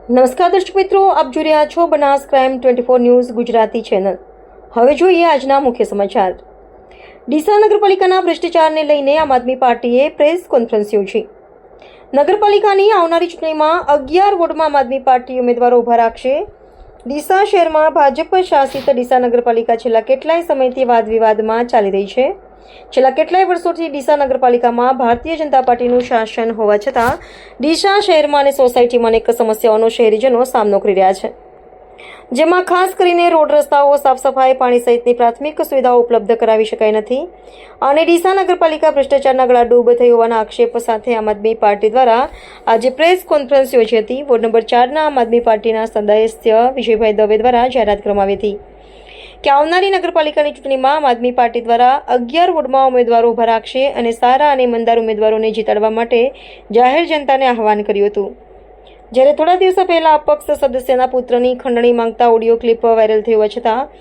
નમસ્કાર દર્શક મિત્રો, આપ જોઈ રહ્યા છો Banas crime 24 news Gujarati channel. હવે જોઈએ આજના મુખ્ય સમાચાર। ડીસા નગરપાલિકાના ભ્રષ્ટાચારને લઈને આમ આદમી પાર્ટીએ પ્રેસ કોન્ફરન્સ યોજી। નગરપાલિકાની આવનારી ચૂંટણીમાં 11 વોર્ડમાં આમ આદમી પાર્ટી ઉમેદવારો ઊભા રાખશે। ડીસા શહેરમાં ભાજપ શાસિત ડીસા નગરપાલિકા છેલ્લા કેટલાય સમયથી વાદ વિવાદમાં ચાલી રહી છે। છેલ્લા કેટલાય વર્ષોથી ડીસા નગરપાલિકામાં ભારતીય જનતા પાર્ટીનું શાસન હોવા છતાં ડીસા શહેરમાં અને સોસાયટીમાં અનેક સમસ્યાઓનો શહેરીજનો સામનો કરી રહ્યા છે, જેમાં ખાસ કરીને રોડ, રસ્તાઓ, સાફ સફાઈ, પાણી સહિતની પ્રાથમિક સુવિધાઓ ઉપલબ્ધ કરાવી શકાઈ નથી અને ડીસા નગરપાલિકા ભ્રષ્ટાચારના ગળાડૂબ થઈ હોવાના આક્ષેપ સાથે આમ આદમી પાર્ટી દ્વારા આજે પ્રેસ કોન્ફરન્સ યોજી હતી। વોર્ડ નંબર 4ના આમ આદમી પાર્ટીના સદસ્ય વિજયભાઈ દવે દ્વારા જાહેરાત કરવામાં આવી હતી કે આવનારી નગરપાલિકાની ચૂંટણીમાં આમ આદમી પાર્ટી દ્વારા 11 વોર્ડમાં ઉમેદવારો ઊભા રાખશે અને સારા અને ઈમાનદાર ઉમેદવારોને જીતાડવા માટે જાહેર જનતાને આહવાન કર્યું હતું। જ્યારે થોડા દિવસો પહેલા અપક્ષ સદસ્યના પુત્રની ખંડણી માંગતા ઓડિયો ક્લિપ વાયરલ થઈ હોવા છતાં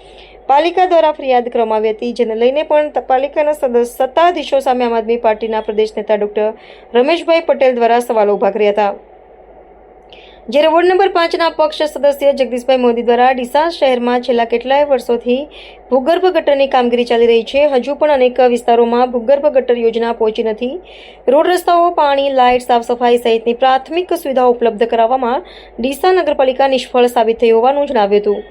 પાલિકા દ્વારા ફરિયાદ કરવામાં આવી હતી, જેને લઈને પણ પાલિકાના સત્તાધીશો સામે આમ આદમી પાર્ટીના પ્રદેશ નેતા ડોક્ટર રમેશભાઈ પટેલ દ્વારા સવાલો ઊભા કર્યા હતા। જ્યારે વોર્ડ નંબર 5ના પક્ષ સદસ્ય જગદીશભાઈ મોદી દ્વારા ડીસા શહેરમાં છેલ્લા કેટલાય વર્ષોથી ભૂગર્ભ ગટરની કામગીરી ચાલી રહી છે, હજુ પણ અનેક વિસ્તારોમાં ભૂગર્ભ ગટર યોજના પહોંચી નથી। રોડ, રસ્તાઓ, પાણી, લાઇટ, સાફ સફાઈ સહિતની પ્રાથમિક સુવિધાઓ ઉપલબ્ધ કરાવવામાં ડીસા નગરપાલિકા નિષ્ફળ સાબિત થઈ હોવાનું જણાવ્યું હતું।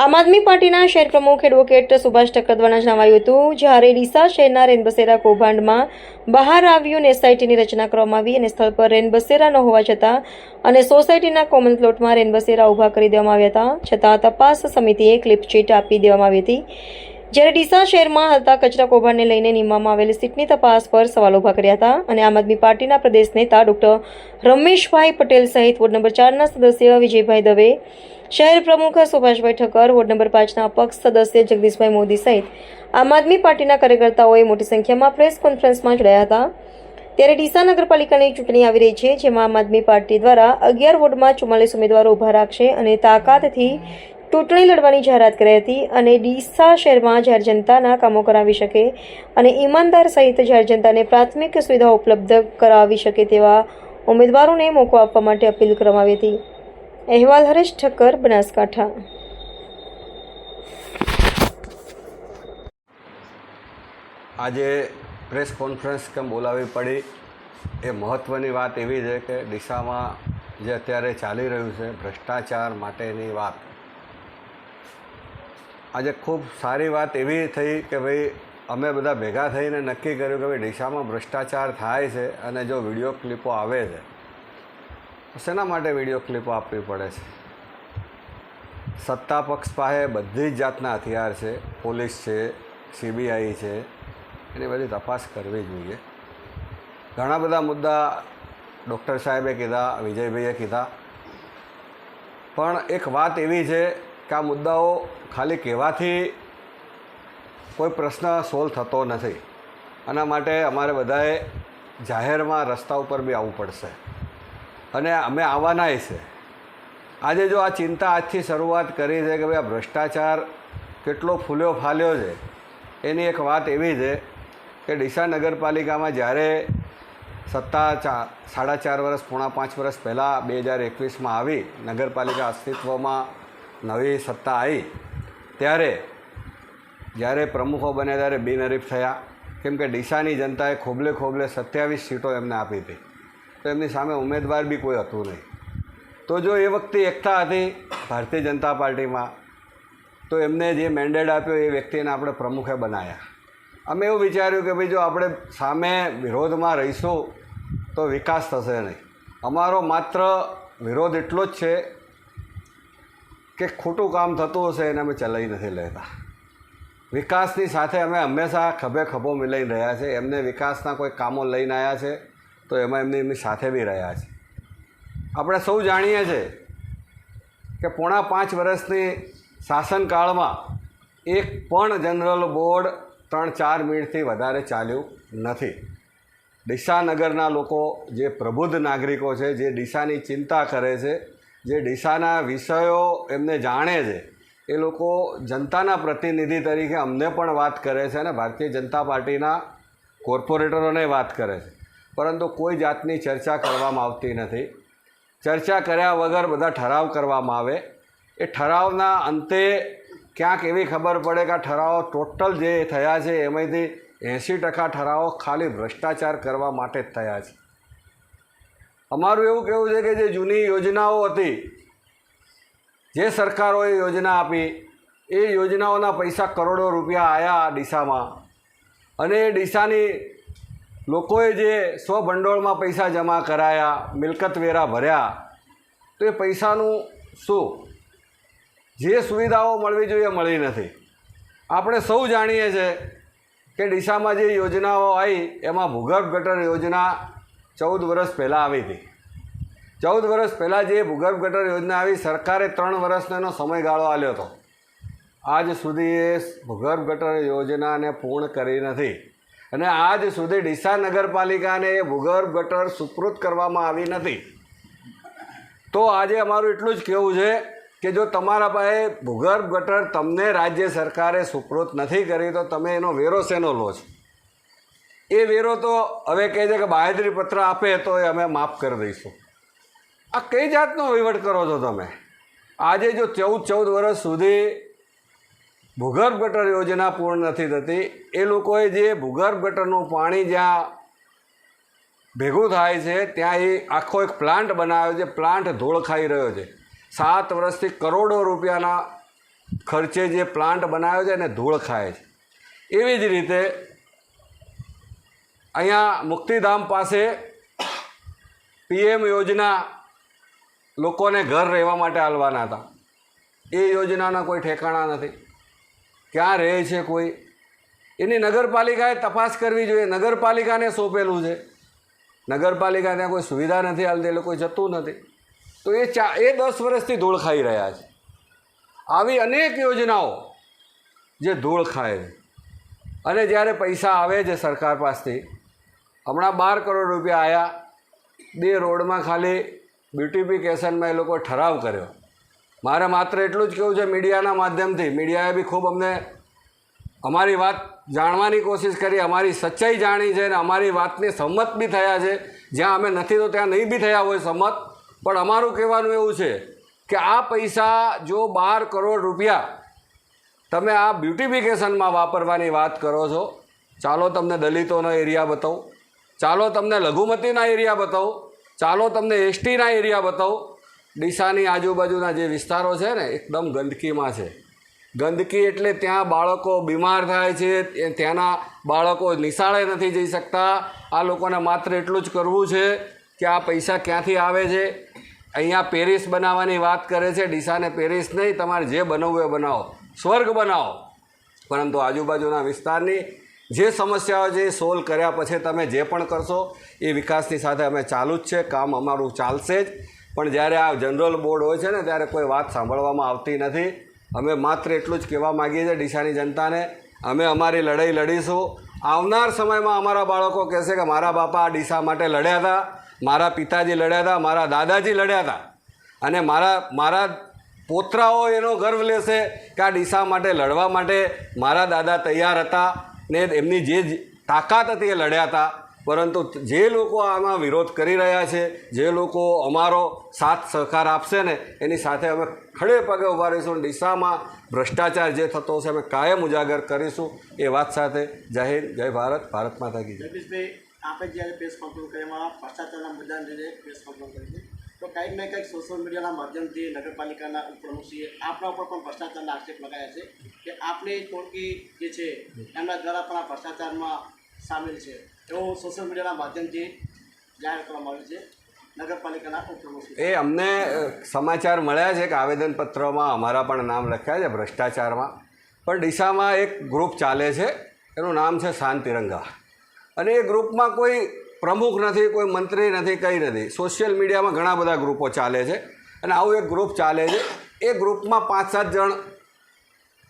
આમ આદમી પાર્ટીના શહેર પ્રમુખ એડવોકેટ સુભાષ ઠક્કર દ્વારા જણાવાયું હતું, જ્યારે ડીસા શહેરના રેનબસેરા કૌભાંડમાં બહાર આવ્યું અને એસઆઈટીની રચના કરવામાં આવી અને સ્થળ પર રેનબસેરા ન હોવા છતાં અને સોસાયટીના કોમન પ્લોટમાં રેનબસેરા ઊભા કરી દેવામાં આવ્યા હતા, છતાં તપાસ સમિતિએ ક્લિપચીટ આપી દેવામાં આવી હતી। જ્યારે ડીસા શહેરમાં હાલતા કચરા કૌભાંડને લઈને નિમવામાં આવેલી સીટની તપાસ પર સવાલ ઊભા કર્યા હતા અને આમ આદમી પાર્ટીના પ્રદેશ નેતા ડોક્ટર રમેશભાઈ પટેલ સહિત વોર્ડ નંબર 4ના સદસ્ય વિજયભાઈ દવે, શહેર પ્રમુખ સુભાષભાઈ ઠક્કર, વોર્ડ નંબર 5ના અપક્ષ સદસ્ય જગદીશભાઈ મોદી સહિત આમ આદમી પાર્ટીના કાર્યકર્તાઓએ મોટી સંખ્યામાં પ્રેસ કોન્ફરન્સમાં જોડાયા હતા। ત્યારે ડીસા નગરપાલિકાની ચૂંટણી આવી રહી છે, જેમાં આમ આદમી પાર્ટી દ્વારા 11 વોર્ડમાં 44 ઉમેદવારો ઊભા રાખશે અને તાકાતથી ચૂંટણી લડવાની જાહેરાત કરી હતી અને ડીસા શહેરમાં જાહેર જનતાના કામો કરાવી શકે અને ઈમાનદાર સહિત જાહેર જનતાને પ્રાથમિક સુવિધાઓ ઉપલબ્ધ કરાવી શકે તેવા ઉમેદવારોને મોકો આપવા માટે અપીલ કરવામાં આવી હતી। અહેવાલ હરેશ ઠક્કર, બનાસકાંઠા। આજે પ્રેસ કોન્ફરન્સ કેમ બોલાવવી પડી એ મહત્ત્વની વાત એવી છે કે ડીસામાં જે અત્યારે ચાલી રહ્યું છે ભ્રષ્ટાચાર માટેની વાત, આજે ખૂબ સારી વાત એવી થઈ કે ભાઈ અમે બધા ભેગા થઈને નક્કી કર્યું કે ભાઈ ડીસામાં ભ્રષ્ટાચાર થાય છે અને જો વિડીયો ક્લિપો આવે છે તો શેના માટે વિડીયો ક્લિપો આપવી પડે છે? સત્તા પક્ષ પાસે બધી જ જાતના હથિયાર છે, પોલીસ છે, સીબીઆઈ છે, એની બધી તપાસ કરવી જોઈએ। ઘણા બધા મુદ્દા ડૉક્ટર સાહેબે કીધા, વિજયભાઈએ કીધા, પણ એક વાત એવી છે કે આ મુદ્દાઓ ખાલી કહેવાથી કોઈ પ્રશ્ન સોલ્વ થતો નથી। આના માટે અમારે બધાએ જાહેરમાં રસ્તા ઉપર બી આવવું પડશે અને અમે આવવાનાય છે। આજે જો આ ચિંતા આજથી શરૂઆત કરી છે કે ભાઈ આ ભ્રષ્ટાચાર કેટલો ફૂલ્યો ફાલ્યો છે, એની એક વાત એવી છે કે ડીસા નગરપાલિકામાં જ્યારે સત્તા 4.5 વર્ષ, પોણા 5 વર્ષ પહેલાં 2021માં આવી, નગરપાલિકા અસ્તિત્વમાં નવી સત્તા આવી, ત્યારે જ્યારે પ્રમુખો બન્યા ત્યારે બિનહરીફ થયા, કેમ કે ડીસાની જનતાએ ખોબલે ખોબલે 27 સીટો એમને આપી હતી, તો એમની સામે ઉમેદવાર બી કોઈ હતું નહીં। તો જો એ વખતે એકતા હતી ભારતીય જનતા પાર્ટીમાં, તો એમને જે મેન્ડેટ આપ્યો એ વ્યક્તિને આપણે પ્રમુખે બનાવ્યા। અમે એવું વિચાર્યું કે ભાઈ જો આપણે સામે વિરોધમાં રહીશું તો વિકાસ થશે નહીં। અમારો માત્ર વિરોધ એટલો જ છે કે ખોટું કામ થતું હશે એને અમે ચલાવી નથી લેતા। વિકાસની સાથે અમે હંમેશા ખભે ખભો મિલાઈને રહ્યા છે। એમને વિકાસના કોઈ કામો લઈને આવ્યા છે તો એમાં એમની સાથે બી રહ્યા છે। આપણે સૌ જાણીએ છીએ કે પોણા 5 વર્ષની શાસનકાળમાં એક પણ જનરલ બોર્ડ 3-4 મિનિટથી વધારે ચાલ્યું નથી। ડીસા નગરના લોકો જે પ્રબુદ્ધ નાગરિકો છે, જે ડીસાની ચિંતા કરે છે, જે ડીસાના વિષયો એમને જાણે છે, એ લોકો જનતાના પ્રતિનિધિ તરીકે અમને પણ વાત કરે છે અને ભારતીય જનતા પાર્ટીના કોર્પોરેટરોને વાત કરે છે, પરંતુ કોઈ જાતની ચર્ચા કરવામાં આવતી નથી। ચર્ચા કર્યા વગર બધા ઠરાવ કરવામાં આવે. એ ઠરાવના અંતે ક્યાંક એવી ખબર પડે કે આ ઠરાવો ટોટલ જે થયા છે એમાંથી 80% ઠરાવો ખાલી ભ્રષ્ટાચાર કરવા માટે જ થયા છે. અમારું એવું કહેવું છે કે જે જૂની યોજનાઓ હતી, જે સરકારોએ યોજના આપી, એ યોજનાઓના પૈસા કરોડો રૂપિયા આવ્યા ડીસામાં, અને એ ડીસાની લોકોએ જે સ્વભંડોળમાં પૈસા જમા કરાયા, મિલકત વેરા ભર્યા, તો એ પૈસાનું શું? જે સુવિધાઓ મળવી જોઈએ મળી નથી. આપણે સૌ જાણીએ છીએ કે ડીસામાં જે યોજનાઓ આવી એમાં ભૂગર્ભ ગટર યોજના 14 વર્ષ પહેલાં આવી હતી. 14 વર્ષ પહેલાં જે ભૂગર્ભ ગટર યોજના આવી, સરકારે 3 વર્ષનો એનો સમયગાળો આપ્યો હતો. આજ સુધી એ ભૂગર્ભ ગટર યોજનાને પૂર્ણ કરી નથી, અને આજ સુધી ડીસા નગરપાલિકાને એ ભૂગર્ભ ગટર સુપૃત કરવામાં આવી નથી. તો આજે અમારું એટલું જ કહેવું છે કે જો તમારા પાસે ભૂગર્ભ ગટર તમને રાજ્ય સરકારે સુપૃત નથી કરી તો તમે એનો વેરો શેનો લો છો? એ વેરો તો હવે કહે છે કે બાંહેધરી પત્ર આપે તો એ અમે માફ કરી દઈશું. આ કઈ જાતનો વહીવટ કરો છો તમે? આજે જો 14 વર્ષ સુધી ભૂગર્ભ ગટર યોજના પૂર્ણ નથી થતી, એ લોકોએ જે ભૂગર્ભ ગટરનું પાણી જ્યાં ભેગું થાય છે ત્યાં એ આખો એક પ્લાન્ટ બનાવ્યો છે. પ્લાન્ટ ધૂળ ખાઈ રહ્યો છે. 7 વર્ષથી કરોડો રૂપિયાના ખર્ચે જે પ્લાન્ટ બનાવ્યો છે એને ધૂળ ખાય છે. એવી જ રીતે અહીંયા મુક્તિધામ પાસે PM યોજના લોકોને ઘર રહેવા માટે આલવાના હતા. એ યોજનાના કોઈ ઠેકાણા નથી. ક્યાં રહે છે કોઈ? એની નગરપાલિકાએ તપાસ કરવી જોઈએ. નગરપાલિકાને સોંપેલું છે, નગરપાલિકા ત્યાં કોઈ સુવિધા નથી હાલતી, એટલે કોઈ જતું નથી. તો એ 10 વર્ષથી ધૂળ ખાઈ રહ્યા છે. આવી અનેક યોજનાઓ જે ધૂળ ખાય છે, અને જ્યારે પૈસા આવે છે સરકાર પાસેથી, હમણાં 12 કરોડ રૂપિયા આવ્યા, 2 રોડમાં ખાલી બ્યુટિફિકેશનમાં એ લોકોએ ઠરાવ કર્યો. મારે માત્ર એટલું જ કહેવું છે મીડિયાના માધ્યમથી, મીડિયાએ બી ખૂબ અમને અમારી વાત જાણવાની કોશિશ કરી, અમારી સચ્ચાઈ જાણી છે, અને અમારી વાતને સંમત બી થયા છે. જ્યાં અમે નથી તો ત્યાં નહીં બી થયા હોય સંમત, પણ અમારું કહેવાનું એવું છે કે આ પૈસા જો 12 કરોડ રૂપિયા તમે આ બ્યુટિફિકેશનમાં વાપરવાની વાત કરો છો, ચાલો તમને દલિતોનો એરિયા બતાવું, ચાલો તમને લઘુમતીના એરિયા બતાવું, ચાલો તમને STના એરિયા બતાવું. ડીસાની આજુબાજુના જે વિસ્તારો છે ને એકદમ ગંદકીમાં છે. ગંદકી એટલે ત્યાં બાળકો બીમાર થાય છે, ત્યાંના બાળકો નિશાળે નથી જઈ શકતા. આ લોકોને માત્ર એટલું જ કરવું છે કે આ પૈસા ક્યાંથી આવે છે. અહીંયા પેરિસ બનાવવાની વાત કરે છે. ડીસાને પેરિસ નહીં, તમારે જે બનાવવું એ બનાવો, સ્વર્ગ બનાવો, પરંતુ આજુબાજુના વિસ્તારની જે સમસ્યાઓ છે એ સોલ્વ કર્યા પછી તમે જે પણ કરશો એ વિકાસની સાથે અમે ચાલુ જ છે. કામ અમારું ચાલશે જ. પણ જ્યારે આ જનરલ બોર્ડ હોય છે ને ત્યારે કોઈ વાત સાંભળવામાં આવતી નથી. અમે માત્ર એટલું જ કહેવા માગીએ છીએ ડીસાની જનતાને, અમે અમારી લડાઈ લડીશું. આવનાર સમયમાં અમારા બાળકો કહેશે કે મારા બાપા આ ડીસા માટે લડ્યા હતા, મારા પિતાજી લડ્યા હતા, મારા દાદાજી લડ્યા હતા, અને મારા પોતરાઓ એનો ગર્વ લેશે કે આ ડીસા માટે લડવા માટે મારા દાદા તૈયાર હતા ને એમની જે તાકાત હતી એ લડ્યા હતા. પરંતુ જે લોકો આમાં વિરોધ કરી રહ્યા છે, જે લોકો અમારો સાથ સહકાર આપશે ને એની સાથે અમે ખડે પગે ઊભા રહીશું. ડીસામાં ભ્રષ્ટાચાર જે થતો હશે અમે કાયમ ઉજાગર કરીશું. એ વાત સાથે જય હિન્દ, જય ભારત, ભારત માતા કી જય. જગદીશભાઈ, આપણે જ્યારે પ્રેસ કોન્ફરન્સ કરવામાં ભ્રષ્ટાચારના મુદ્દાને લઈને પ્રેસ કોન્ફરન્સ કરી છે, તો કંઈક ને કંઈક સોશિયલ મીડિયાના માધ્યમથી નગરપાલિકાના પ્રમુખશ્રીએ આપણા ઉપર પણ ભ્રષ્ટાચારના આક્ષેપ લગાવ્યા છે કે આપણી ટોળકી જે છે એમના દ્વારા પણ આ ભ્રષ્ટાચારમાં સામેલ છે, એવું સોશિયલ મીડિયાના માધ્યમથી જાહેર કરવામાં આવ્યું છે નગરપાલિકાના ઉપપ્રમુખ. એ અમને સમાચાર મળ્યા છે કે આવેદનપત્રમાં અમારા પણ નામ લખ્યા છે ભ્રષ્ટાચારમાં. પણ ડીસામાં એક ગ્રુપ ચાલે છે, એનું નામ છે શાંત તિરંગા, અને એ ગ્રુપમાં કોઈ પ્રમુખ નથી, કોઈ મંત્રી નથી, કંઈ નથી. સોશિયલ મીડિયામાં ઘણા બધા ગ્રુપો ચાલે છે, અને આવું એક ગ્રુપ ચાલે છે. એ ગ્રુપમાં 5-7 જણ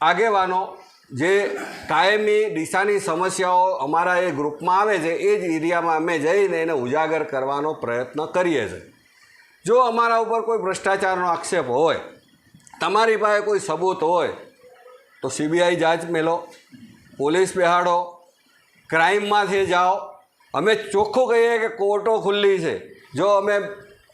આગેવાનો જે કાયમી ડીસાની સમસ્યાઓ અમારા એ ગ્રુપમાં આવે છે એ જ એરિયામાં અમે જઈને એને ઉજાગર કરવાનો પ્રયત્ન કરીએ છીએ. જો અમારા ઉપર કોઈ ભ્રષ્ટાચારનો આક્ષેપ હોય, તમારી પાસે કોઈ સબૂત હોય તો CBI જાંચ મેલો, પોલીસ બેહાડો, ક્રાઇમમાંથી જાઓ. અમે ચોખ્ખું કહીએ કે કોર્ટો ખુલ્લી છે. જો અમે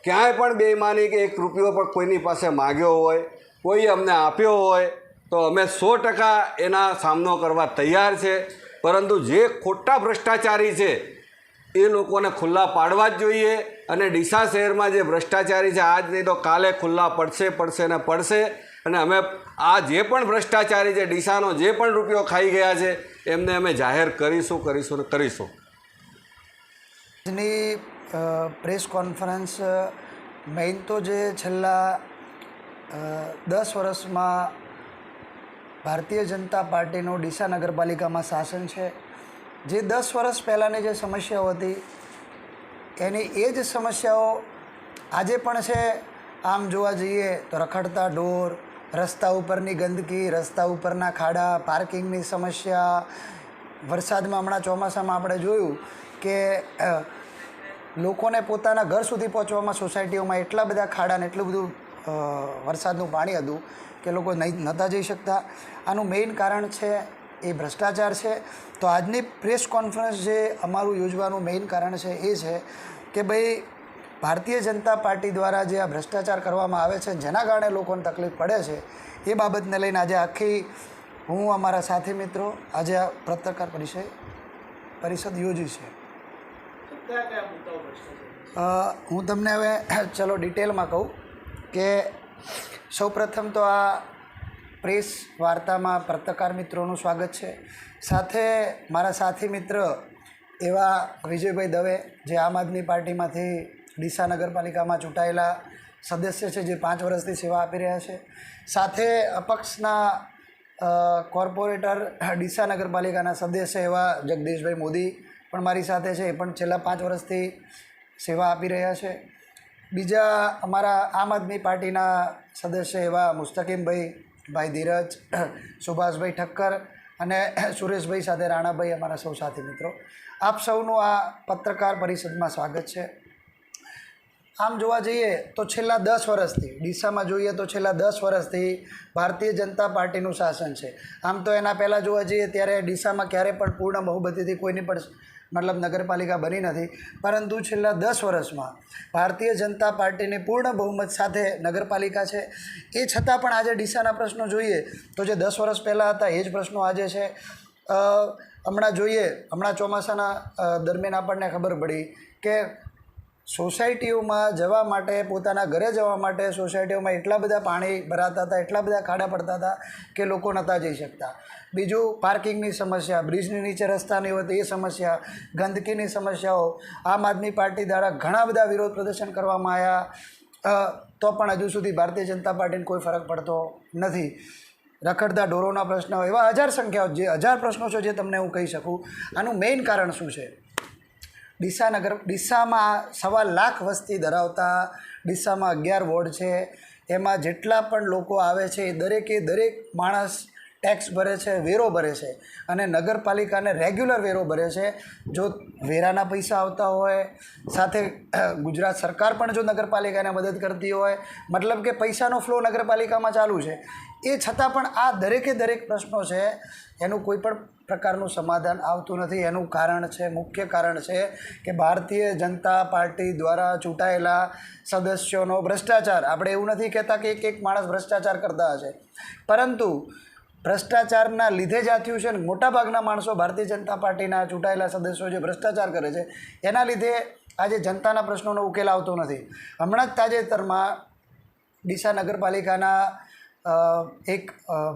ક્યાંય પણ બેઈમાની કે 1 રૂપિયો પણ કોઈની પાસે માગ્યો હોય, કોઈ અમને આપ્યો હોય તો અમે 100% એના સામનો કરવા તૈયાર છે. પરંતુ જે ખોટા ભ્રષ્ટાચારી છે એ લોકોને ખુલ્લા પાડવા જ જોઈએ. અને ડીસા શહેરમાં જે ભ્રષ્ટાચારી છે આજ નહીં તો કાલે ખુલ્લા પડશે ને પડશે. અને અમે આ જે પણ ભ્રષ્ટાચારી છે, ડીસાનો જે પણ રૂપિયો ખાઈ ગયા છે, એમને અમે જાહેર કરીશું. આજની પ્રેસ કોન્ફરન્સ મેઇન તો જે છેલ્લા 10 વર્ષમાં ભારતીય જનતા પાર્ટીનું ડીસા નગરપાલિકામાં શાસન છે, જે 10 વર્ષ પહેલાંની જે સમસ્યાઓ હતી એની એ જ સમસ્યાઓ આજે પણ છે. આમ જોવા જઈએ તો રખડતા ઢોર, રસ્તા ઉપરની ગંદકી, રસ્તા ઉપરના ખાડા, પાર્કિંગની સમસ્યા. વરસાદમાં હમણાં ચોમાસામાં આપણે જોયું કે લોકોને પોતાના ઘર સુધી પહોંચવામાં સોસાયટીઓમાં એટલા બધા ખાડા ને એટલું બધું વરસાદનું પાણી હતું કે લોકો નહોતા જઈ શકતા. આનું મેઇન કારણ છે એ ભ્રષ્ટાચાર છે. તો આજની પ્રેસ કોન્ફરન્સ જે અમારું યોજવાનું મેઇન કારણ છે એ છે કે ભાઈ ભારતીય જનતા પાર્ટી દ્વારા જે આ ભ્રષ્ટાચાર કરવામાં આવે છે, જેના કારણે લોકોને તકલીફ પડે છે, એ બાબતને લઈને આજે આખી હું અમારા સાથી મિત્રો આજે આ પત્રકાર પરિષદ યોજી છે. હું તમને હવે ચલો ડિટેલમાં કહું કે સૌપ્રથમ તો આ પ્રેસ વાર્તામાં પત્રકાર મિત્રોનું સ્વાગત છે. સાથે મારા સાથી મિત્ર એવા વિજયભાઈ દવે, જે આમ આદમી પાર્ટીમાંથી ડીસા નગરપાલિકામાં ચૂંટાયેલા સદસ્ય છે, જે 5 વર્ષથી સેવા આપી રહ્યા છે. સાથે અપક્ષના કોર્પોરેટર ડીસા નગરપાલિકાના સદસ્ય એવા જગદીશભાઈ મોદી પણ મારી સાથે છે, એ પણ છેલ્લા 5 વર્ષથી સેવા આપી રહ્યા છે. બીજા અમારા આમ આદમી પાર્ટીના સદસ્ય એવા મુસ્તકીમભાઈ ધીરજ, સુભાષભાઈ ઠક્કર અને સુરેશભાઈ સાથે રાણાભાઈ અમારા સૌ સાથી મિત્રો. આપ સૌનું આ પત્રકાર પરિષદમાં સ્વાગત છે. આમ જોવા જઈએ તો છેલ્લા 10 વર્ષથી ડીસામાં જોઈએ તો છેલ્લા 10 વર્ષથી ભારતીય જનતા પાર્ટીનું શાસન છે. આમ તો એના પહેલાં જોવા જઈએ ત્યારે ડીસામાં ક્યારેય પણ પૂર્ણ બહુમતીથી કોઈની પણ નગરપાલિકા બની નથી. પરંતુ છેલ્લા 10 વર્ષમાં ભારતીય જનતા પાર્ટીની પૂર્ણ બહુમત સાથે નગરપાલિકા છે. એ છતાં પણ આજે ડીસાના પ્રશ્નો જોઈએ તો જે 10 વર્ષ પહેલાં હતા એ જ પ્રશ્નો આજે છે. હમણાં ચોમાસાના દરમિયાન આપણને ખબર પડી કે સોસાયટીઓમાં જવા માટે, પોતાના ઘરે જવા માટે સોસાયટીઓમાં એટલા બધા પાણી ભરાતા હતા, એટલા બધા ખાડા પડતા હતા કે લોકો નહોતા જઈ શકતા. બીજું પાર્કિંગની સમસ્યા, બ્રિજની નીચે રસ્તા નહીં હોતી એ સમસ્યા, ગંદકીની સમસ્યાઓ. આમ આદમી પાર્ટી દ્વારા ઘણા બધા વિરોધ પ્રદર્શન કરવામાં આવ્યા, તો પણ હજુ સુધી ભારતીય જનતા પાર્ટીને કોઈ ફરક પડતો નથી. રખડતા ઢોરોના પ્રશ્નો, એવા હજાર પ્રશ્નો છે જે તમને હું કહી શકું. આનું મેઇન કારણ શું છે? ડીસામાં 1.25 લાખ વસ્તી ધરાવતા ડીસામાં 11 વોર્ડ છે. એમાં જેટલા પણ લોકો આવે છે એ દરેક માણસ ટેક્સ ભરે છે, વેરો ભરે છે અને નગરપાલિકાને રેગ્યુલર વેરો ભરે છે. જો વેરાના પૈસા આવતા હોય, સાથે ગુજરાત સરકાર પણ જો નગરપાલિકાને મદદ કરતી હોય, મતલબ કે પૈસાનો ફ્લો નગરપાલિકામાં ચાલુ છે. એ છતાં પણ આ દરેક પ્રશ્નો છે એનું કોઈ પણ પ્રકારનું સમાધાન આવતું નથી. એનું કારણ છે, મુખ્ય કારણ છે કે ભારતીય જનતા પાર્ટી દ્વારા ચૂંટાયેલા સદસ્યોનો ભ્રષ્ટાચાર. આપણે એવું નથી કહેતા કે એક માણસ ભ્રષ્ટાચાર કરતા હશે, પરંતુ ભ્રષ્ટાચારના લીધે જ આ થયું છે. ને મોટાભાગના માણસો ભારતીય જનતા પાર્ટીના ચૂંટાયેલા સદસ્યો જે ભ્રષ્ટાચાર કરે છે એના લીધે આજે જનતાના પ્રશ્નોનો ઉકેલ આવતો નથી. હમણાં જ તાજેતરમાં ડીસા નગરપાલિકાના એક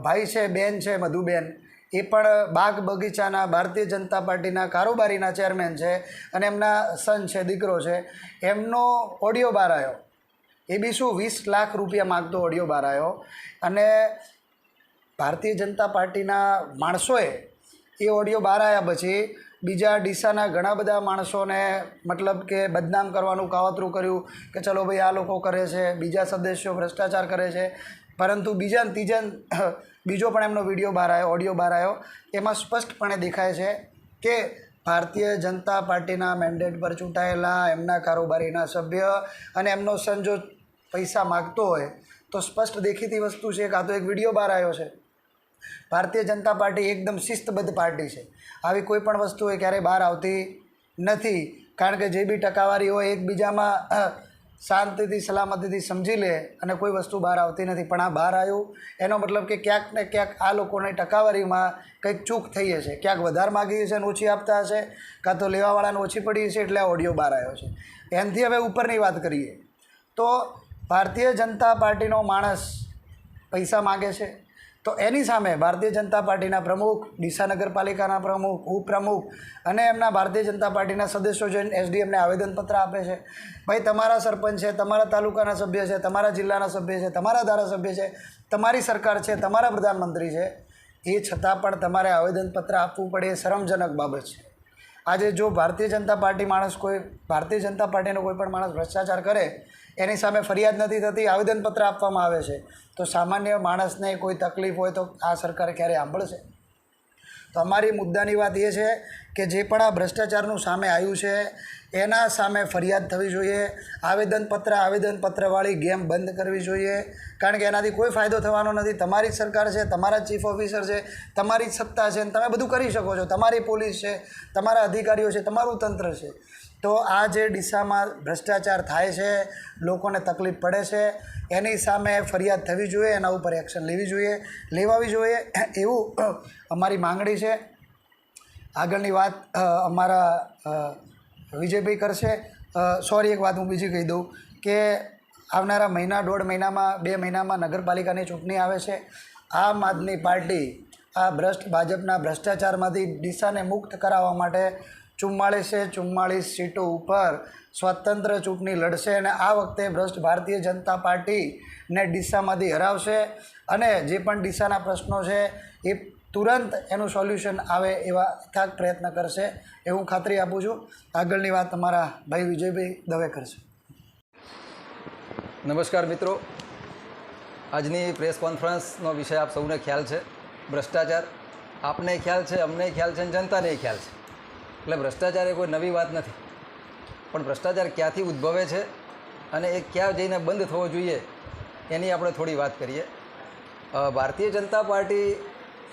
ભાઈ છે, બેન છે, મધુબેન, એ પણ બાગ બગીચાના ભારતીય જનતા પાર્ટીના કારોબારીના ચેરમેન છે અને એમના સન છે, દીકરો છે. એમનો ઓડિયો બહાર આવ્યો, એ બી શું 20 લાખ રૂપિયા માગતો ઓડિયો બહાર આવ્યો. અને ભારતીય જનતા પાર્ટીના માણસોએ એ ઓડિયો બહાર આવ્યા પછી બીજા ડીસાના ઘણા બધા માણસોને મતલબ કે બદનામ કરવાનું કાવતરું કર્યું કે ચલો ભાઈ આ લોકો કરે છે, બીજા સદસ્યો ભ્રષ્ટાચાર કરે છે. પરંતુ બીજો પણ એમનો વિડીયો બહાર આવ્યો, ઓડિયો બહાર આવ્યો. એમાં સ્પષ્ટપણે દેખાય છે કે ભારતીય જનતા પાર્ટીના મેન્ડેટ પર ચૂંટાયેલા એમના કારોબારીના સભ્ય અને એમનો સન જો પૈસા માગતો હોય તો સ્પષ્ટ દેખીતી વસ્તુ છે. કાં તો એક વિડીયો બહાર આવ્યો છે. ભારતીય જનતા પાર્ટી એકદમ શિસ્તબદ્ધ પાર્ટી છે. આવી કોઈ પણ વસ્તુ એ ક્યારેય બહાર આવતી નથી, કારણ કે જે બી ટકાવારી હોય એકબીજામાં શાંતિથી સલામતીથી સમજી લે અને કોઈ વસ્તુ બહાર આવતી નથી. પણ આ બહાર આવ્યું એનો મતલબ કે ક્યાંક ને ક્યાંક આ લોકોની ટકાવારીમાં કંઈક ચૂક થઈ હશે, ક્યાંક વધારે માગી હશે અને ઓછી આપતા હશે, કાં તો લેવાવાળાને ઓછી પડી હશે, એટલે આ ઓડિયો બહાર આવ્યો છે. એનાથી હવે ઉપરની વાત કરીએ તો ભારતીય જનતા પાર્ટીનો માણસ પૈસા માગે છે તો એની સામે ભારતીય જનતા પાર્ટીના પ્રમુખ, ડીસા નગરપાલિકાના પ્રમુખ, ઉપપ્રમુખ અને એમના ભારતીય જનતા પાર્ટીના સદસ્યો જઈને એસડીએમને આવેદનપત્ર આપે છે. ભાઈ તમારા સરપંચ છે, તમારા તાલુકાના સભ્ય છે, તમારા જિલ્લાના સભ્ય છે, તમારા ધારાસભ્ય છે, તમારી સરકાર છે, તમારા પ્રધાનમંત્રી છે, એ છતાં પણ તમારે આવેદનપત્ર આપવું પડે એ શરમજનક બાબત છે. આજે જો ભારતીય જનતા પાર્ટી માણસ ભારતીય જનતા પાર્ટીનો કોઈ પણ માણસ ભ્રષ્ટાચાર કરે એની સામે ફરિયાદ નથી થતી, આવેદનપત્ર આપવામાં આવે છે, તો સામાન્ય માણસને કોઈ તકલીફ હોય તો આ સરકાર ક્યારે સાંભળશે? તો અમારી મુદ્દાની વાત એ છે કે જે પણ આ ભ્રષ્ટાચારનું સામે આવ્યું છે એના સામે ફરિયાદ થવી જોઈએ. આવેદનપત્રવાળી ગેમ બંધ કરવી જોઈએ, કારણ કે એનાથી કોઈ ફાયદો થવાનો નથી. તમારી જ સરકાર છે, તમારા ચીફ ઓફિસર છે, તમારી જ સત્તા છે અને તમે બધું કરી શકો છો. તમારી પોલીસ છે, તમારા અધિકારીઓ છે, તમારું તંત્ર છે. તો આ જે ડીસામાં ભ્રષ્ટાચાર થાય છે, લોકોને તકલીફ પડે છે, એની સામે ફરિયાદ થવી જોઈએ, એના ઉપર એક્શન લેવાવી જોઈએ એવું અમારી માંગણી છે. આગળની વાત અમારા વિજયભાઈ કરશે. સોરી, એક વાત હું બીજી કહી દઉં કે આવનારા મહિના, 1.5 મહિનામાં, 2 મહિનામાં નગરપાલિકાની ચૂંટણી આવે છે. આમ આદમી પાર્ટી આ ભાજપના ભ્રષ્ટાચારમાંથી ડીસાને મુક્ત કરાવવા માટે 44 સીટો ઉપર સ્વતંત્ર ચૂંટણી લડશે અને આ વખતે ભ્રષ્ટ ભારતીય જનતા પાર્ટીને ડીસામાંથી હરાવશે અને જે પણ ડીસાના પ્રશ્નો છે એ તુરંત એનું સોલ્યુશન આવે એવા અથાગ પ્રયત્ન કરશે એવું ખાતરી આપું છું. આગળની વાત તમારા ભાઈ વિજયભાઈ દવે કરશે. નમસ્કાર મિત્રો, આજની પ્રેસ કોન્ફરન્સનો વિષય આપ સૌને ખ્યાલ છે, ભ્રષ્ટાચાર. આપને ખ્યાલ છે, અમને ખ્યાલ છે અને જનતાને ખ્યાલ છે. એટલે ભ્રષ્ટાચાર એ કોઈ નવી વાત નથી, પણ ભ્રષ્ટાચાર ક્યાંથી ઉદ્ભવે છે અને એ ક્યાં જઈને બંધ થવો જોઈએ એની આપણે થોડી વાત કરીએ. ભારતીય જનતા પાર્ટી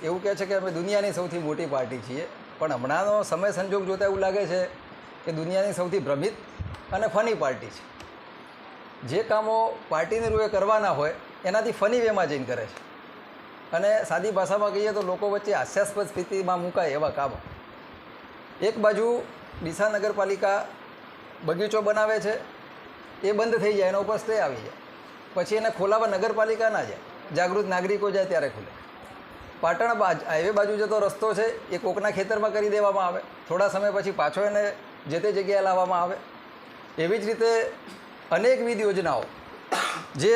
એવું કહે છે કે અમે દુનિયાની સૌથી મોટી પાર્ટી છીએ, પણ હમણાંનો સમય સંજોગ જોતાં એવું લાગે છે કે દુનિયાની સૌથી ભ્રમિત અને ફની પાર્ટી છે. જે કામો પાર્ટીની રૂએ કરવાના હોય એનાથી ફની વેમાં જઈને કરે છે અને સાદી ભાષામાં કહીએ તો લોકો વચ્ચે હાસ્યાસ્પદ સ્થિતિમાં મુકાય એવા કામો. એક બાજુ ડીસા નગરપાલિકા બગીચો બનાવે છે, એ બંધ થઈ જાય, એના ઉપર સ્ટે આવી જાય, પછી એને ખોલાવા નગરપાલિકા ના જાય, જાગૃત નાગરિકો જાય ત્યારે ખુલે. પાટણ હાઈવે બાજુ જતો રસ્તો છે એ કોકના ખેતરમાં કરી દેવામાં આવે, થોડા સમય પછી પાછો એને જે તે જગ્યાએ લાવવામાં આવે. એવી જ રીતે અનેકવિધ યોજનાઓ, જે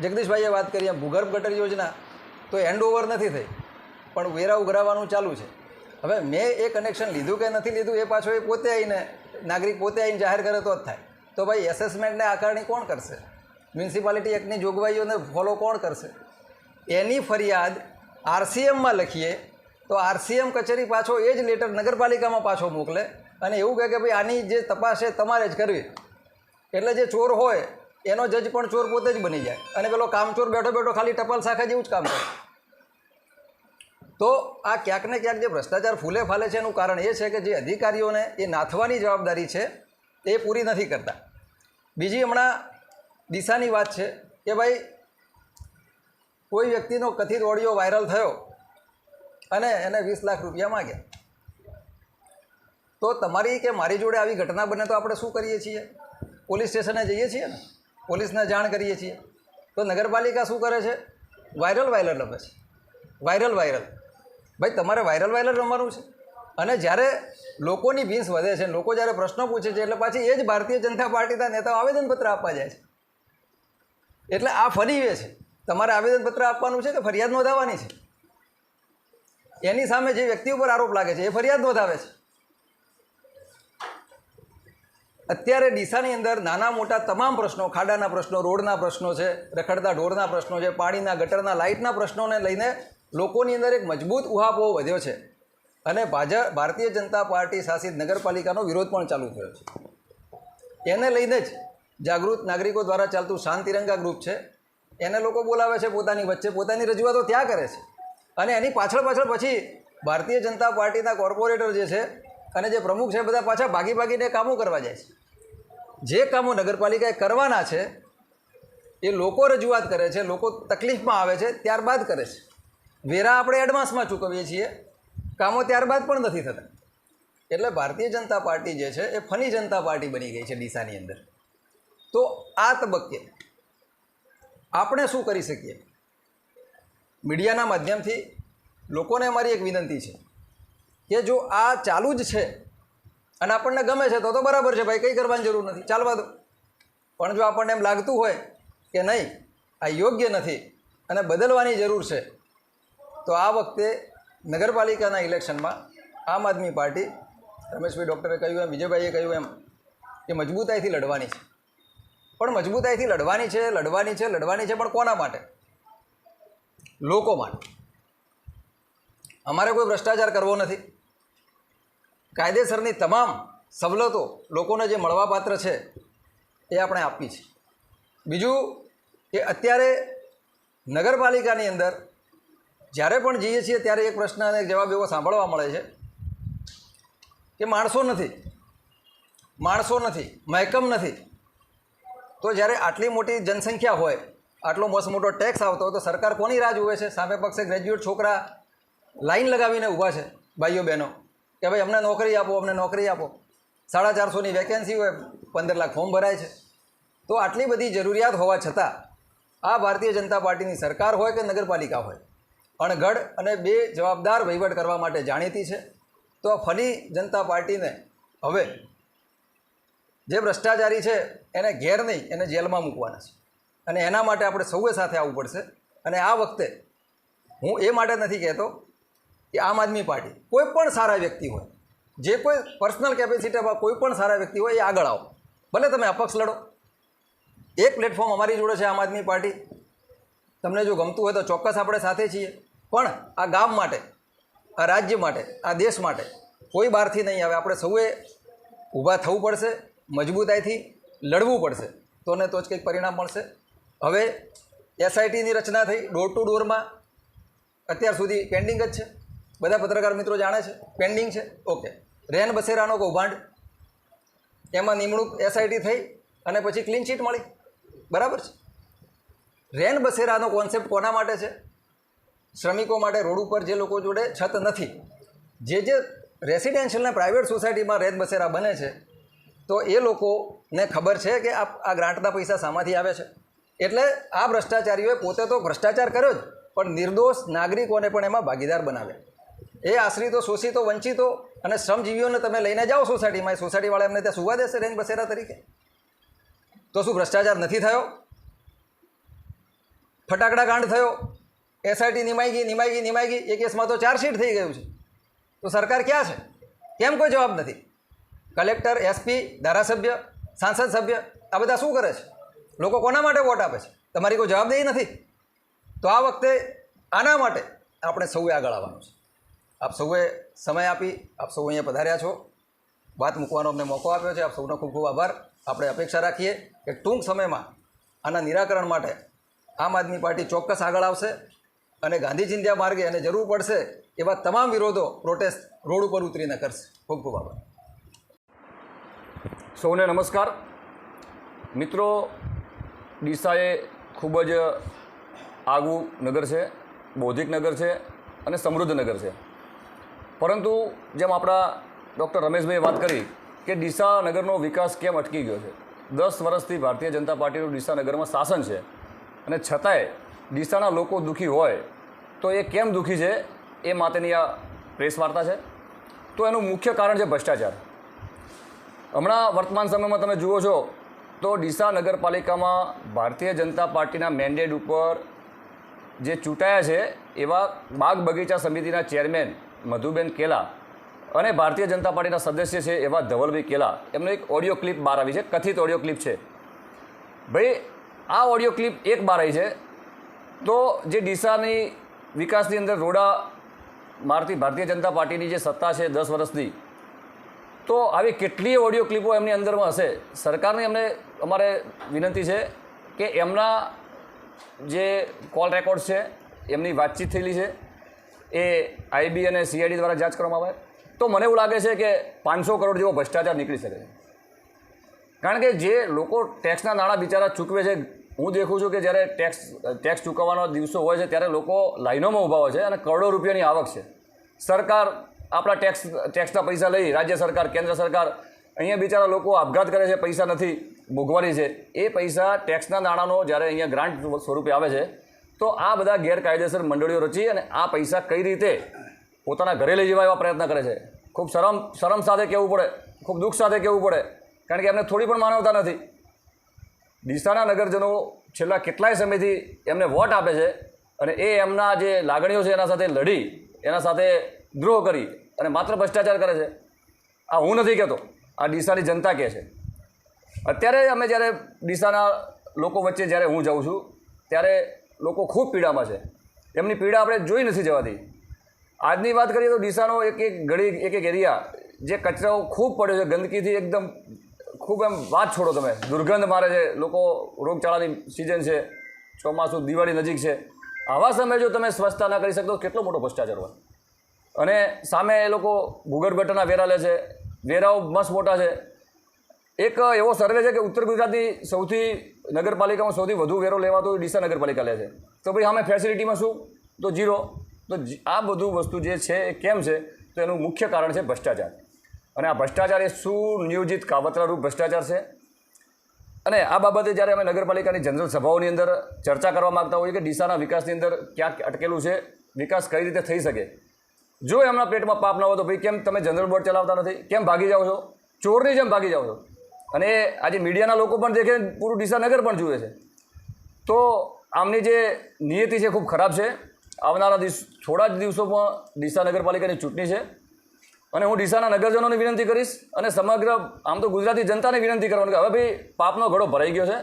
જગદીશભાઈએ વાત કરી એમ ભૂગર્ભ ગટર યોજના તો એન્ડ ઓવર નથી થઈ, પણ વેરા ઉઘરાવવાનું ચાલુ છે. હવે મેં એ કનેક્શન લીધું કે નથી લીધું એ પાછો એ પોતે આવીને નાગરિક પોતે આવીને જાહેર કરે તો જ થાય. તો ભાઈ એસેસમેન્ટને આકારણી કોણ કરશે? મ્યુનિસિપાલિટી એક્ટની જોગવાઈઓને ફોલો કોણ કરશે? એની ફરિયાદ આરસીએમમાં લખીએ તો આરસીએમ કચેરી પાછો એ જ લેટર નગરપાલિકામાં પાછો મોકલે અને એવું કહે કે ભાઈ આની જે તપાસ છે તમારે જ કરવી. એટલે જે ચોર હોય એનો જજ પણ ચોર પોતે જ બની જાય અને પેલો કામચોર બેઠો બેઠો ખાલી ટપાલ શાખા જેવું જ કામ કરે. તો આ ક્યાંક ને ક્યાંક જે ભ્રષ્ટાચાર ફૂલે ફાલે છે એનું કારણ એ છે કે જે અધિકારીઓને એ નાથવાની જવાબદારી છે એ પૂરી નથી કરતા. બીજી હમણાં ડીસાની વાત છે કે ભાઈ કોઈ વ્યક્તિનો કથિત ઓડિયો વાયરલ થયો અને એને 20 લાખ રૂપિયા માગ્યા. તો તમારી કે મારી જોડે આવી ઘટના બને તો આપણે શું કરીએ છીએ? પોલીસ સ્ટેશને જઈએ છીએ ને, પોલીસને જાણ કરીએ છીએ. તો નગરપાલિકા શું કરે છે? વાયરલ રમે છે. વાયરલ ભાઈ તમારે વાયરલ રમવાનું છે. અને જ્યારે લોકોની ભીંસ વધે છે, લોકો જ્યારે પ્રશ્નો પૂછે છે એટલે પાછી એ જ ભારતીય જનતા પાર્ટીના નેતાઓ આવેદનપત્ર આપવા જાય છે. એટલે આ ફરી એ છે, તમારે આવેદનપત્ર આપવાનું છે કે ફરિયાદ નોંધાવવાની છે? એની સામે જે વ્યક્તિ ઉપર આરોપ લાગે છે એ ફરિયાદ નોંધાવે છે. અત્યારે ડીસાની અંદર નાના મોટા તમામ પ્રશ્નો, ખાડાના પ્રશ્નો, રોડના પ્રશ્નો છે, રખડતા ઢોરના પ્રશ્નો છે, પાણીના ગટરના લાઇટના પ્રશ્નોને લઈને લોકોની અંદર એક મજબૂત ઉહાપોહ વધ્યો છે અને ભારતીય જનતા પાર્ટી શાસિત નગરપાલિકાનો વિરોધ પણ ચાલુ થયો છે. એને લઈને જ જાગૃત નાગરિકો દ્વારા ચાલતું શાંત તિરંગા ગ્રુપ છે, એને લોકો બોલાવે છે પોતાની વચ્ચે, પોતાની રજૂઆતો ત્યાં કરે છે અને એની પાછળ પછી ભારતીય જનતા પાર્ટીના કોર્પોરેટર જે છે અને જે પ્રમુખ છે બધા પાછા ભાગીને કામો કરવા જાય છે. જે કામો નગરપાલિકાએ કરવાના છે એ લોકો રજૂઆત કરે છે, લોકો તકલીફમાં આવે છે ત્યારબાદ કરે છે. વેરા આપણે એડવાન્સમાં ચૂકવીએ છીએ, કામો ત્યારબાદ પણ નથી થતા. એટલે ભારતીય જનતા પાર્ટી જે છે એ ફની જનતા પાર્ટી બની ગઈ છે ડીસાની અંદર. તો આ તબક્કે આપણે શું કરી શકીએ? મીડિયાના માધ્યમથી લોકોને અમારી એક વિનંતી છે કે જો આ ચાલુ જ છે અને આપણને ગમે છે તો બરાબર છે ભાઈ, કંઈ કરવાની જરૂર નથી, ચાલવા દો. પણ જો આપણને એમ લાગતું હોય કે નહીં આ યોગ્ય નથી અને બદલવાની જરૂર છે, તો આ વખતે નગરપાલિકાના ઇલેક્શનમાં આમ આદમી પાર્ટી, રમેશભાઈ ડૉક્ટરે કહ્યું એમ, વિજયભાઈએ કહ્યું એમ, કે મજબૂતાઈથી લડવાની છે. પણ મજબૂતાઈથી લડવાની છે પણ કોના માટે? લોકો માટે. અમારે કોઈ ભ્રષ્ટાચાર કરવો નથી. કાયદેસરની તમામ સવલતો લોકોને જે મળવાપાત્ર છે એ આપણે આપી છે. બીજું કે અત્યારે નગરપાલિકાની અંદર જ્યારે પણ જઈએ છીએ ત્યારે એક પ્રશ્ન અને એક જવાબ એવો સાંભળવા મળે છે કે માણસો નથી, મહેકમ નથી. તો જ્યારે આટલી મોટી જનસંખ્યા હોય, આટલો મોટો ટેક્સ આવતો હોય, તો સરકાર કોની રાહ જુએ છે? સામે પક્ષે ગ્રેજ્યુએટ છોકરા લાઈન લગાવીને ઊભા છે, ભાઈઓ બહેનો, કે ભાઈ અમને નોકરી આપો, અમને નોકરી આપો. 450ની વેકેન્સી હોય, 15 લાખ ફોર્મ ભરાય છે. તો આટલી બધી જરૂરિયાત હોવા છતાં આ ભારતીય જનતા પાર્ટીની સરકાર હોય કે નગરપાલિકા હોય, અણઘડ અને બે જવાબદાર વહીવટ કરવા માટે જાણીતી છે. તો આ ફની જનતા પાર્ટીને હવે જે ભ્રષ્ટાચારી છે એને ઘેર નહીં, એને જેલમાં મૂકવાના છે. અને એના માટે આપણે સૌએ સાથે આવવું પડશે. અને આ વખતે હું એ માટે નથી કહેતો કે આમ આદમી પાર્ટી કોઈ પણ સારા વ્યક્તિ હોય, જે કોઈ પર્સનલ કેપેસિટીમાં કોઈ પણ સારા વ્યક્તિ હોય, એ આગળ આવો. ભલે તમે અપક્ષ લડો. એક પ્લેટફોર્મ અમારી જોડે છે આમ આદમી પાર્ટી. તમને જો ગમતું હોય તો ચોક્કસ આપણે સાથે છીએ. પણ આ ગામ માટે, આ રાજ્ય માટે, આ દેશ માટે કોઈ બહારથી નહીં આવે. આપણે સૌએ ઊભા થવું પડશે, મજબૂતાઈથી લડવું પડશે. તો ને તો જ કંઈક પરિણામ મળશે. હવે એસઆઈટીની રચના થઈ, ડોર ટુ ડોરમાં અત્યાર સુધી પેન્ડિંગ જ છે. બધા પત્રકાર મિત્રો જાણે છે પેન્ડિંગ છે. ઓકે, રેન બસેરાનો કૌભાંડ, એમાં નિમણૂક એસઆઈટી થઈ અને પછી ક્લીન ચીટ મળી, બરાબર છે. રેન બસેરાનો કોન્સેપ્ટ કોના માટે છે? શ્રમિકો માટે, રોડ ઉપર જે લોકો જોડે છત નથી, જે રેસિડેન્શિયલ અને પ્રાઇવેટ સોસાયટીમાં રેન બસેરા બને છે, તો એ લોકોને ખબર છે કે આ ગ્રાન્ટના પૈસા શામાંથી આવે છે. એટલે આ ભ્રષ્ટાચારીઓએ પોતે તો ભ્રષ્ટાચાર કર્યો જ, પણ નિર્દોષ નાગરિકોને પણ એમાં ભાગીદાર બનાવે. એ આશ્રિતો, શોષિતો, વંચિતો અને શ્રમજીવીઓને તમે લઈને જાઓ સોસાયટીમાં, એ સોસાયટીવાળા એમને ત્યાં સુવા દેશે રેન બસેરા તરીકે? તો શું ભ્રષ્ટાચાર નથી થયો? ફટાકડા કાંડ થયો, એસઆઈટી નિમાઈ ગઈ, એ કેસમાં તો ચાર્જશીટ થઈ ગયું છે. તો સરકાર ક્યાં છે? કેમ કોઈ જવાબ નથી? કલેક્ટર, એસપી, ધારાસભ્ય, સાંસદ સભ્ય આ બધા શું કરે છે? લોકો કોના માટે વોટ આપે છે? તમારી કોઈ જવાબદારી નથી. તો આ વખતે આના માટે આપણે સૌએ આગળ આવવાનું છે. આપ સૌએ સમય આપી, આપ સૌ અહીંયા પધાર્યા છો, વાત મૂકવાનો અમને મોકો આપ્યો છે. આપ સૌનો ખૂબ ખૂબ આભાર. આપણે અપેક્ષા રાખીએ કે ટૂંક સમયમાં આના નિરાકરણ માટે આમ આદમી પાર્ટી ચોક્કસ આગળ આવશે અને ગાંધી ચિંધ્યા માર્ગે અને જરૂર પડશે એવા તમામ વિરોધો, પ્રોટેસ્ટ રોડ ઉપર ઉતરીને કરશે. ખૂબ ખૂબ આભાર. સૌને નમસ્કાર. મિત્રો, ડીસા એ ખૂબ જ આગવું નગર છે, બૌદ્ધિક નગર છે અને સમૃદ્ધ નગર છે. પરંતુ જેમ આપણા ડૉક્ટર રમેશભાઈએ વાત કરી કે ડીસા નગરનો વિકાસ કેમ અટકી ગયો છે. 10 વર્ષથી ભારતીય જનતા પાર્ટીનું ડીસા નગરમાં શાસન છે અને છતાંય ડીસાના લોકો દુઃખી હોય તો એ કેમ દુઃખી છે એ માટેની આ પ્રેસ વાર્તા છે. તો એનું મુખ્ય કારણ છે ભ્રષ્ટાચાર. હમણાં વર્તમાન સમયમાં તમે જુઓ છો તો ડીસા નગરપાલિકામાં ભારતીય જનતા પાર્ટીના મેન્ડેટ ઉપર જે ચૂંટાયા છે એવા બાગ બગીચા સમિતિના ચેરમેન મધુબેન કેલા અને ભારતીય જનતા પાર્ટીના સદસ્ય છે એવા ધવલભાઈ કેલા, એમનો એક ઓડિયો ક્લિપ બહાર આવી છે, કથિત ઓડિયો ક્લિપ છે. ભાઈ, આ ઓડિયો ક્લિપ એક બહાર આવી છે તો જે ડીસાની વિકાસની અંદર રોડા મારતી ભારતીય જનતા પાર્ટીની જે સત્તા છે 10 વર્ષની, તો આવી કેટલીય ઓડિયો ક્લિપો એમની અંદરમાં હશે. સરકારને અમારે વિનંતી છે કે એમના જે કોલ રેકોર્ડ્સ છે, એમની વાતચીત થયેલી છે, એ આઈબી અને સીઆઈડી દ્વારા જાંચ કરવામાં આવે તો મને એવું લાગે છે કે 500 કરોડ જેવો ભ્રષ્ટાચાર નીકળી શકે છે. કારણ કે જે લોકો ટેક્સના નાણાં બિચારા ચૂકવે છે, હું દેખું છું કે જ્યારે ટેક્સ ચૂકવવાનો દિવસો હોય છે ત્યારે લોકો લાઈનોમાં ઊભા હોય છે અને કરોડો રૂપિયાની આવક છે. સરકાર આપણા ટેક્સના પૈસા લઈ, રાજ્ય સરકાર, કેન્દ્ર સરકાર, અહીંયા બિચારા લોકો આપઘાત કરે છે, પૈસા નથી, મોંઘવારી છે. એ પૈસા ટેક્સના નાણાંનો જ્યારે અહીંયા ગ્રાન્ટ સ્વરૂપે આવે છે તો આ બધા ગેરકાયદેસર મંડળીઓ રચી અને આ પૈસા કઈ રીતે પોતાના ઘરે લઈ જવા એવા પ્રયત્ન કરે છે. ખૂબ શરમ સાથે કહેવું પડે, ખૂબ દુઃખ સાથે કહેવું પડે, કારણ કે એમને થોડી પણ માનવતા નથી. ડીસાના નગરજનો છેલ્લા કેટલાય સમયથી એમને વોટ આપે છે અને એ એમના જે લાગણીઓ છે એના સાથે લડી, એના સાથે દ્રોહ કરી અને માત્ર ભ્રષ્ટાચાર કરે છે. આ હું નથી કહેતો, આ ડીસાની જનતા કહે છે. અત્યારે અમે જ્યારે ડીસાના લોકો વચ્ચે જ્યારે હું જાઉં છું ત્યારે લોકો ખૂબ પીડામાં છે. એમની પીડા આપણે જોઈ નથી જવાતી. આજની વાત કરીએ તો ડીસાનો એક એક એરિયા જે કચરો ખૂબ પડ્યો છે, ગંદકીથી એકદમ ખૂબ એમ વાત છોડો તમે, દુર્ગંધ મારે છે. લોકો, રોગચાળાની સિઝન છે, ચોમાસું, દિવાળી નજીક છે, આવા સમયે જો તમે સ્વચ્છતા ના કરી શકતો તો કેટલો મોટો ભ્રષ્ટાચાર હોય. અને સામે એ લોકો ભૂગર્ભ ગટરના વેરા લે છે, વેરાઓ મસ્ત મોટા છે. એક એવો સર્વે છે કે ઉત્તર ગુજરાતની સૌથી નગરપાલિકામાં સૌથી વધુ વેરો લેવાતો ડીસા નગરપાલિકા લે છે. તો ભાઈ સામે ફેસિલિટીમાં શું? તો ઝીરો. તો આ બધું વસ્તુ જે છે એ કેમ છે? તો એનું મુખ્ય કારણ છે ભ્રષ્ટાચાર. અને આ ભ્રષ્ટાચાર એ સુનિયોજિત કાવતરારૂપ ભ્રષ્ટાચાર છે. અને આ બાબતે જ્યારે અમે નગરપાલિકાની જનરલ સભાઓની અંદર ચર્ચા કરવા માગતા હોઈએ કે ડીસાના વિકાસની અંદર ક્યાંક અટકેલું છે, વિકાસ કઈ રીતે થઈ શકે, જો એમના પેટમાં પાપ ન હોય તો ભાઈ કેમ તમે જનરલ બોર્ડ ચલાવતા નથી? કેમ ભાગી જાઓ છો? ચોરની જેમ ભાગી જાઓ છો. અને આજે મીડિયાના લોકો પણ દેખે, પૂરું ડીસા નગર પણ જુએ છે. તો આમની જે નિયતિ છે ખૂબ ખરાબ છે. આવનારા થોડા જ દિવસોમાં ડીસા નગરપાલિકાની ચૂંટણી છે અને હું ડીસાના નગરજનોને વિનંતી કરીશ અને સમગ્ર આમ તો ગુજરાતી જનતાને વિનંતી કરવાની કે હવે ભાઈ પાપનો ઘડો ભરાઈ ગયો છે.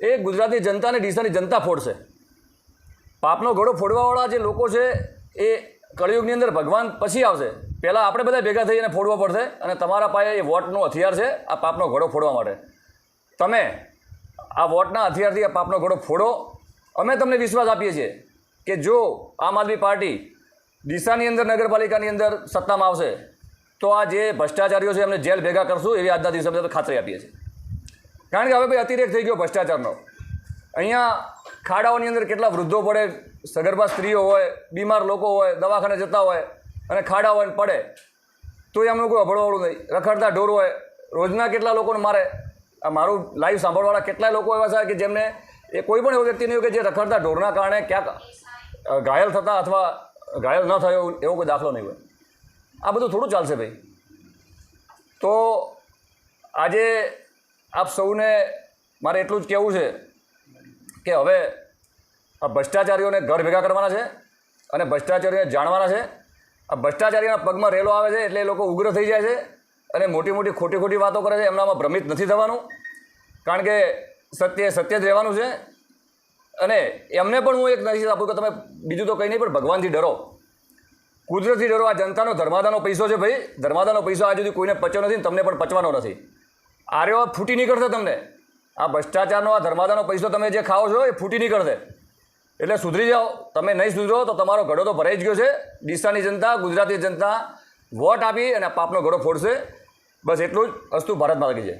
એ ગુજરાતની જનતાને ડીસાની જનતા ફોડશે. પાપનો ઘડો ફોડવાવાળા જે લોકો છે એ કળિયુગની અંદર ભગવાન પછી આવશે. પહેલાં આપણે બધા ભેગા થઈને ફોડવા પડશે અને તમારા પાસે એ વોટનું હથિયાર છે આ પાપનો ઘડો ફોડવા માટે. તમે આ વોટના હથિયારથી આ પાપનો ઘડો ફોડો. અમે તમને વિશ્વાસ આપીએ છીએ કે જો આમ આદમી પાર્ટી ડીસાની અંદર નગરપાલિકાની અંદર સત્તામાં આવશે તો આ જે ભ્રષ્ટાચારીઓ છે એમને જેલ ભેગા કરશું એવી આજના દિવસે અમે ખાતરી આપીએ છીએ. કારણ કે હવે ભાઈ અતિરેક થઈ ગયો ભ્રષ્ટાચારનો. અહીંયા ખાડાઓની અંદર કેટલા વૃદ્ધો પડે, સગર્ભા સ્ત્રીઓ હોય, બીમાર લોકો હોય, દવાખાને જતા હોય અને ખાડા હોય પડે તો એમનું કોઈ અભળવાળું નહીં. રખડતા ઢોર હોય, રોજના કેટલા લોકોને મારે. આ મારું લાઈવ સાંભળવાળા કેટલાય લોકો એવા છે કે જેમને એ કોઈ પણ એવો વ્યક્તિ નહીં હોય કે જે રખડતા ઢોરના કારણે ક્યાંક ઘાયલ થતા અથવા ઘાયલ ન થયો એવો કોઈ દાખલો નહીં હોય. આ બધું થોડું ચાલશે ભાઈ. તો આજે આપ સૌને મારે એટલું જ કહેવું છે કે હવે આ ભ્રષ્ટાચારીઓને ઘર ભેગા કરવાના છે અને ભ્રષ્ટાચારીઓને જાણવાના છે. આ ભ્રષ્ટાચારીઓના પગમાં રેલો આવે છે એટલે એ લોકો ઉગ્ર થઈ જાય છે અને મોટી મોટી ખોટી વાતો કરે છે. એમનામાં ભ્રમિત નથી થવાનું, કારણ કે સત્ય જ રહેવાનું છે. અને એમને પણ હું એક નસીબ આપું કે તમે બીજું તો કંઈ નહીં પણ ભગવાનથી ડરો, કુદરતથી ડરો. આ જનતાનો ધર્માદાનો પૈસો છે ભાઈ. ધર્માદાનો પૈસો આજ સુધી કોઈને પચ્યો નથી, તમને પણ પચવાનો નથી. આર્યો ફૂટી નીકળશે તમને. આ ભ્રષ્ટાચારનો આ ધર્માદાનો પૈસો તમે જે ખાઓ છો એ ફૂટી નીકળશે. એટલે સુધરી જાઓ. તમે નહીં સુધરો તો તમારો ઘડો તો ભરાઈ જ ગયો છે. ડીસાની જનતા, ગુજરાતી જનતા વોટ આપી અને પાપનો ઘડો ફોડશે. બસ એટલું જ. અસ્તુ ભારત માતા કી જય.